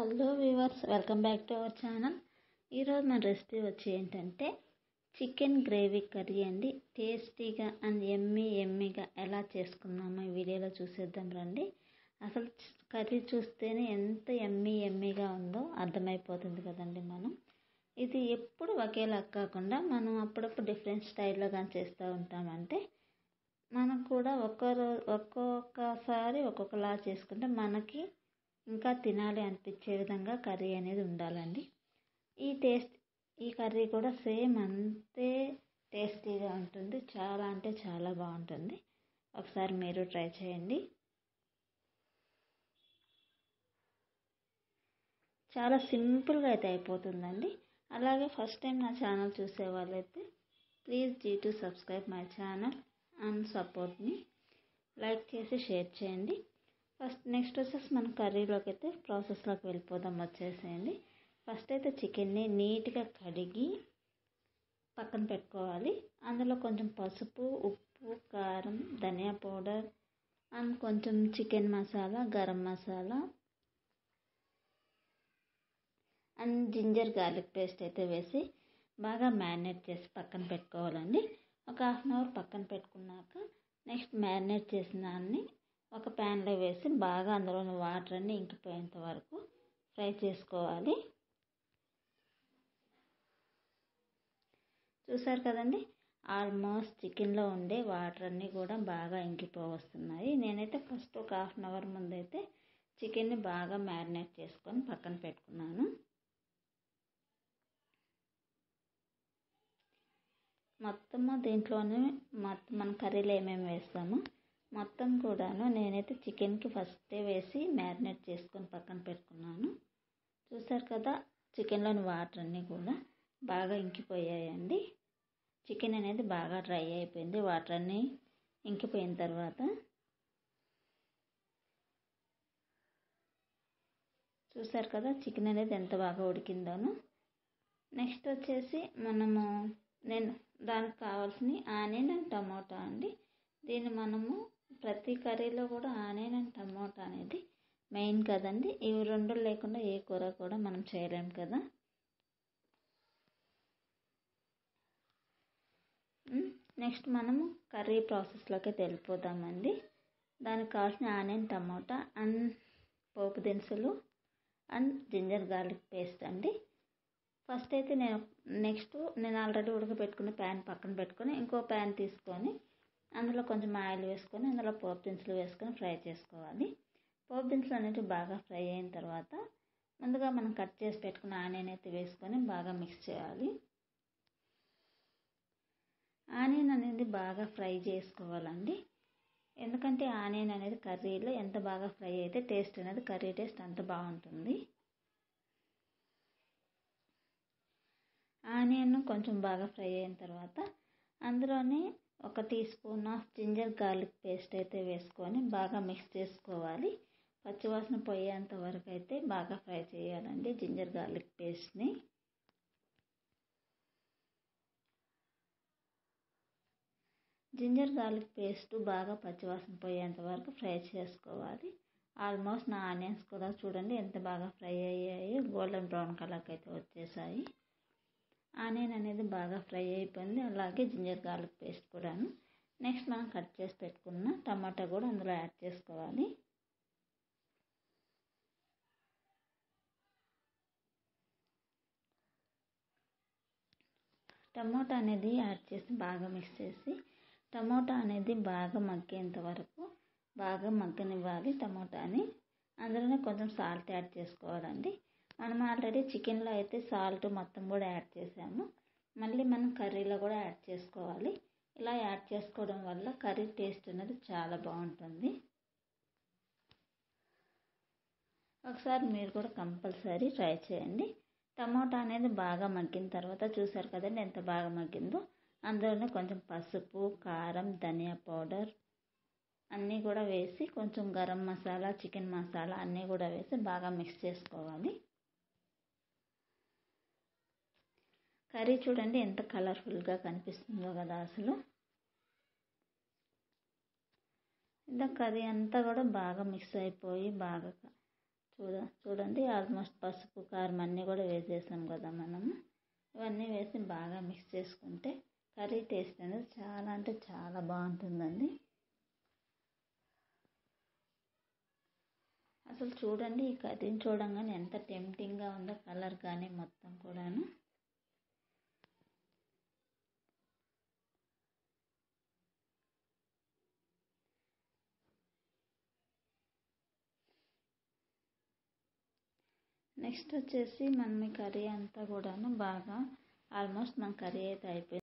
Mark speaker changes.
Speaker 1: Hello viewers, welcome back to our channel. ఈరోజు మన recipe వచ్చి ఏంటంటే చికెన్ గ్రేవీ కర్రీ అండి. టేస్టీగా అండ్ ఎమ్మీగా ఎలా చేసుకున్నామో ఈ వీడియోలో చూసేద్దాం రండి. అసలు కర్రీ చూస్తేనే ఎంత ఎమ్మీగా ఉందో అర్థమైపోతుంది కదండి. ఇది ఎప్పుడు ఒకేలా కాకుండా మనం అప్పుడప్పుడు డిఫరెంట్ స్టైల్లో కానీ చేస్తూ ఉంటామంటే మనకు కూడా ఒక్కొక్కసారి ఒక్కొక్కలా చేసుకుంటే మనకి ఇంకా తినాలి అనిపించే విధంగా కర్రీ అనేది ఉండాలండి. ఈ కర్రీ కూడా సేమ్ అంతే టేస్టీగా ఉంటుంది. చాలా అంటే చాలా బాగుంటుంది. ఒకసారి మీరు ట్రై చేయండి. చాలా సింపుల్గా అయితే అయిపోతుందండి. అలాగే ఫస్ట్ టైం నా ఛానల్ చూసే వాళ్ళైతే please to subscribe my channel and support me. Like చేసి షేర్ చేయండి. నెక్స్ట్ వచ్చేసి మనం కర్రీలోకి అయితే ప్రాసెస్లోకి వెళ్ళిపోదాం. వచ్చేసేయండి. ఫస్ట్ అయితే చికెన్ని నీట్గా కడిగి పక్కన పెట్టుకోవాలి. అందులో కొంచెం పసుపు, ఉప్పు, కారం, ధనియా పౌడర్ అండ్ కొంచెం chicken masala, garam masala and ginger garlic paste అయితే వేసి బాగా మ్యారినేట్ చేసి పక్కన పెట్టుకోవాలండి. ఒక 1/2 అవర్ పక్కన పెట్టుకున్నాక నెక్స్ట్ మ్యారినేట్ చేసిన దాన్ని ఒక ప్యాన్లో వేసి బాగా అందులోని వాటర్ అన్నీ ఇంకిపోయేంత వరకు ఫ్రై చేసుకోవాలి. చూసారు కదండి, ఆల్మోస్ట్ చికెన్లో ఉండే వాటర్ అన్నీ కూడా బాగా ఇంకిపోవస్తున్నాయి. నేనైతే ఫస్ట్ ఒక 1/2 అవర్ ముందైతే చికెన్ని బాగా మ్యారినేట్ చేసుకొని పక్కన పెట్టుకున్నాను. మొత్తము దీంట్లోనే మన కర్రీలో ఏమేమి వేస్తామో మొత్తం కూడాను నేనైతే చికెన్కి ఫస్టే వేసి మ్యారినేట్ చేసుకొని పక్కన పెట్టుకున్నాను. చూసారు కదా, చికెన్లోని వాటర్ అన్నీ కూడా బాగా ఇంకిపోయాయండి. చికెన్ అనేది బాగా డ్రై అయిపోయింది. వాటర్ అన్నీ ఇంకిపోయిన తర్వాత చూసారు కదా చికెన్ అనేది ఎంత బాగా ఉడికిందోను. నెక్స్ట్ వచ్చేసి నేను దానికి కావాల్సిన ఆనియన్ అండ్ టమోటా అండి. దీన్ని మనము ప్రతి కర్రీలో కూడా ఆనియన్ అండ్ టమోటా అనేది మెయిన్ కదండి. ఇవి రెండు లేకుండా ఏ కూర కూడా మనం చేయలేము కదా. నెక్స్ట్ మనము కర్రీ ప్రాసెస్లోకి వెళ్ళిపోదామండి. దానికి కావాల్సిన ఆనియన్, టమోటా అండ్ పోపు దినుసులు అండ్ జింజర్ గార్లిక్ పేస్ట్ అండి. ఫస్ట్ అయితే నేను ఆల్రెడీ ఉడకబెట్టుకున్న ప్యాన్ పక్కన పెట్టుకొని ఇంకో ప్యాన్ తీసుకొని అందులో కొంచెం ఆయిల్ వేసుకొని అందులో పోపు దినుసులు వేసుకొని ఫ్రై చేసుకోవాలి. పోపు దినుసులు అనేవి బాగా ఫ్రై అయిన తర్వాత ముందుగా మనం కట్ చేసి పెట్టుకున్న ఆనియన్ అయితే వేసుకొని బాగా మిక్స్ చేయాలి. ఆనియన్ అనేది బాగా ఫ్రై చేసుకోవాలండి. ఎందుకంటే ఆనియన్ అనేది కర్రీలో ఎంత బాగా ఫ్రై అయితే టేస్ట్ అనేది కర్రీ టేస్ట్ అంత బాగుంటుంది. ఆనియన్ కొంచెం బాగా ఫ్రై అయిన తర్వాత అందులోనే 1 teaspoon of ginger garlic paste అయితే వేసుకొని బాగా మిక్స్ చేసుకోవాలి. పచ్చివాసన పోయేంత వరకు అయితే బాగా ఫ్రై చేయాలండి జింజర్ గార్లిక్ పేస్ట్ని. జింజర్ గార్లిక్ పేస్ట్ బాగా పచ్చివాసన పోయేంత వరకు ఫ్రై చేసుకోవాలి. ఆల్మోస్ట్ నా ఆనియన్స్ కూడా చూడండి ఎంత బాగా ఫ్రై అయ్యాయి. గోల్డెన్ బ్రౌన్ కలర్కి అయితే వచ్చేసాయి. ఆనియన్ అనేది బాగా ఫ్రై అయిపోయింది. అలాగే జింజర్ గార్లిక్ పేస్ట్ కూడాను. నెక్స్ట్ మనం కట్ చేసి పెట్టుకున్న టమాటా కూడా అందులో యాడ్ చేసుకోవాలి. టమాటా అనేది యాడ్ చేసి బాగా మిక్స్ చేసి టమాటా అనేది బాగా మగ్గేంత వరకు బాగా మగ్గనివ్వాలి టమాటాని. అందులోనే కొంచెం సాల్ట్ యాడ్ చేసుకోవాలండి. మనం ఆల్రెడీ చికెన్లో అయితే సాల్ట్ మొత్తం కూడా యాడ్ చేసాము. మళ్ళీ మనం కర్రీలో కూడా యాడ్ చేసుకోవాలి. ఇలా యాడ్ చేసుకోవడం వల్ల కర్రీ టేస్ట్ అనేది చాలా బాగుంటుంది. ఒకసారి మీరు కూడా కంపల్సరీ ట్రై చేయండి. టమాటా అనేది బాగా మగ్గిన తర్వాత చూసారు కదండి ఎంత బాగా మగ్గిందో. అందులోనే కొంచెం పసుపు, కారం, ధనియా పౌడర్ అన్నీ కూడా వేసి కొంచెం గరం మసాలా, చికెన్ మసాలా అన్నీ కూడా వేసి బాగా మిక్స్ చేసుకోవాలి. కర్రీ చూడండి ఎంత కలర్ఫుల్గా కనిపిస్తుందో కదా. అసలు కర్రీ అంతా కూడా బాగా మిక్స్ అయిపోయి బాగా చూడండి ఆల్మోస్ట్ పసుపు కారం అన్నీ కూడా వేసేసాం కదా మనము. ఇవన్నీ వేసి బాగా మిక్స్ చేసుకుంటే కర్రీ టేస్ట్ అనేది చాలా అంటే చాలా బాగుంటుందండి. అసలు చూడండి ఈ కర్రీని చూడంగానే ఎంత టెంప్టింగ్గా ఉందో, కలర్ కానీ మొత్తం కూడాను. నెక్స్ట్ వచ్చేసి మనం ఈ కర్రీ అంతా కూడాను బాగా ఆల్మోస్ట్ మన కర్రీ అయితే అయిపోయింది.